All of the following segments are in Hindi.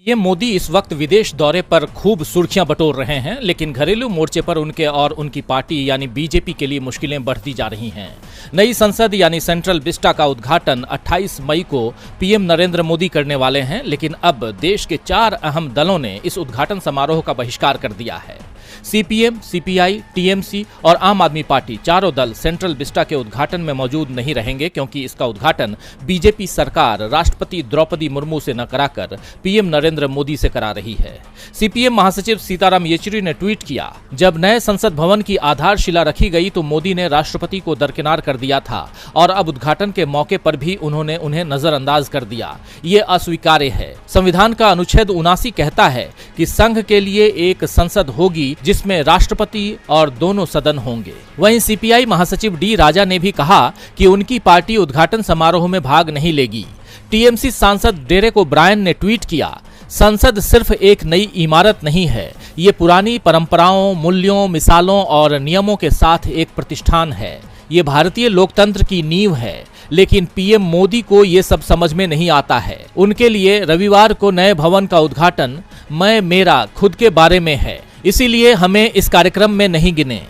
पीएम मोदी इस वक्त विदेश दौरे पर खूब सुर्खियां बटोर रहे हैं, लेकिन घरेलू मोर्चे पर उनके और उनकी पार्टी यानी बीजेपी के लिए मुश्किलें बढ़ती जा रही हैं। नई संसद यानी सेंट्रल विस्टा का उद्घाटन 28 मई को पीएम नरेंद्र मोदी करने वाले हैं, लेकिन अब देश के 4 अहम दलों ने इस उद्घाटन समारोह का बहिष्कार कर दिया है। सीपीएम, सीपीआई, टीएमसी और आम आदमी पार्टी चारों दल सेंट्रल विस्टा के उद्घाटन में मौजूद नहीं रहेंगे, क्योंकि इसका उद्घाटन बीजेपी सरकार राष्ट्रपति द्रौपदी मुर्मू से न कराकर पीएम नरेंद्र मोदी से करा रही है। सीपीएम महासचिव सीताराम येचुरी ने ट्वीट किया, जब नए संसद भवन की आधारशिला रखी गई तो मोदी ने राष्ट्रपति को दरकिनार कर दिया था और अब उद्घाटन के मौके पर भी उन्होंने उन्हें नजरअंदाज कर दिया। ये अस्वीकार्य है। संविधान का अनुच्छेद 79 कहता है कि संघ के लिए एक संसद होगी जिसमें राष्ट्रपति और दोनों सदन होंगे। वहीं सीपीआई महासचिव डी राजा ने भी कहा कि उनकी पार्टी उद्घाटन समारोह में भाग नहीं लेगी। टीएमसी सांसद डेरेक ओब्रायन ने ट्वीट किया, संसद सिर्फ एक नई इमारत नहीं है, ये पुरानी परंपराओं, मूल्यों, मिसालों और नियमों के साथ एक प्रतिष्ठान है। ये भारतीय लोकतंत्र की नींव है। लेकिन पीएम मोदी को ये सब समझ में नहीं आता है। उनके लिए रविवार को नए भवन का उद्घाटन मैं, मेरा, खुद के बारे में है, इसीलिए हमें इस कार्यक्रम में नहीं गिने।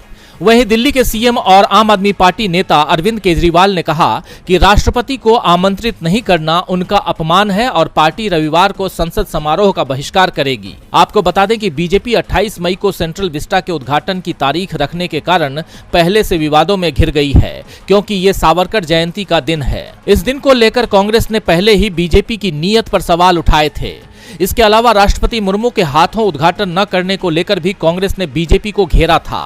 वहीं दिल्ली के सीएम और आम आदमी पार्टी नेता अरविंद केजरीवाल ने कहा कि राष्ट्रपति को आमंत्रित नहीं करना उनका अपमान है और पार्टी रविवार को संसद समारोह का बहिष्कार करेगी। आपको बता दें कि बीजेपी 28 मई को सेंट्रल विस्टा के उद्घाटन की तारीख रखने के कारण पहले से विवादों में घिर गई है, क्योंकि ये सावरकर जयंती का दिन है। इस दिन को लेकर कांग्रेस ने पहले ही बीजेपी की नीयत पर सवाल उठाए थे। इसके अलावा राष्ट्रपति मुर्मू के हाथों उद्घाटन न करने को लेकर भी कांग्रेस ने बीजेपी को घेरा था।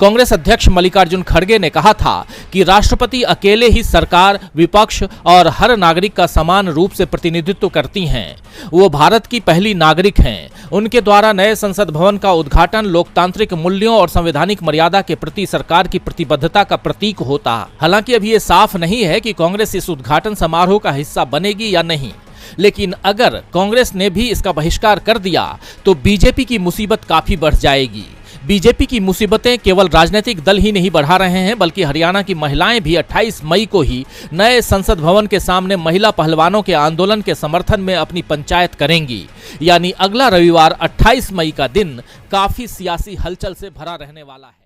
कांग्रेस अध्यक्ष मल्लिकार्जुन खड़गे ने कहा था कि राष्ट्रपति अकेले ही सरकार, विपक्ष और हर नागरिक का समान रूप से प्रतिनिधित्व करती हैं। वो भारत की पहली नागरिक हैं। उनके द्वारा नए संसद भवन का उद्घाटन लोकतांत्रिक मूल्यों और संवैधानिक मर्यादा के प्रति सरकार की प्रतिबद्धता का प्रतीक होता। हालांकि अभी ये साफ नहीं है कि कांग्रेस इस उद्घाटन समारोह का हिस्सा बनेगी या नहीं, लेकिन अगर कांग्रेस ने भी इसका बहिष्कार कर दिया तो बीजेपी की मुसीबत काफी बढ़ जाएगी। बीजेपी की मुसीबतें केवल राजनीतिक दल ही नहीं बढ़ा रहे हैं, बल्कि हरियाणा की महिलाएं भी 28 मई को ही नए संसद भवन के सामने महिला पहलवानों के आंदोलन के समर्थन में अपनी पंचायत करेंगी। यानी अगला रविवार 28 मई का दिन काफी सियासी हलचल से भरा रहने वाला है।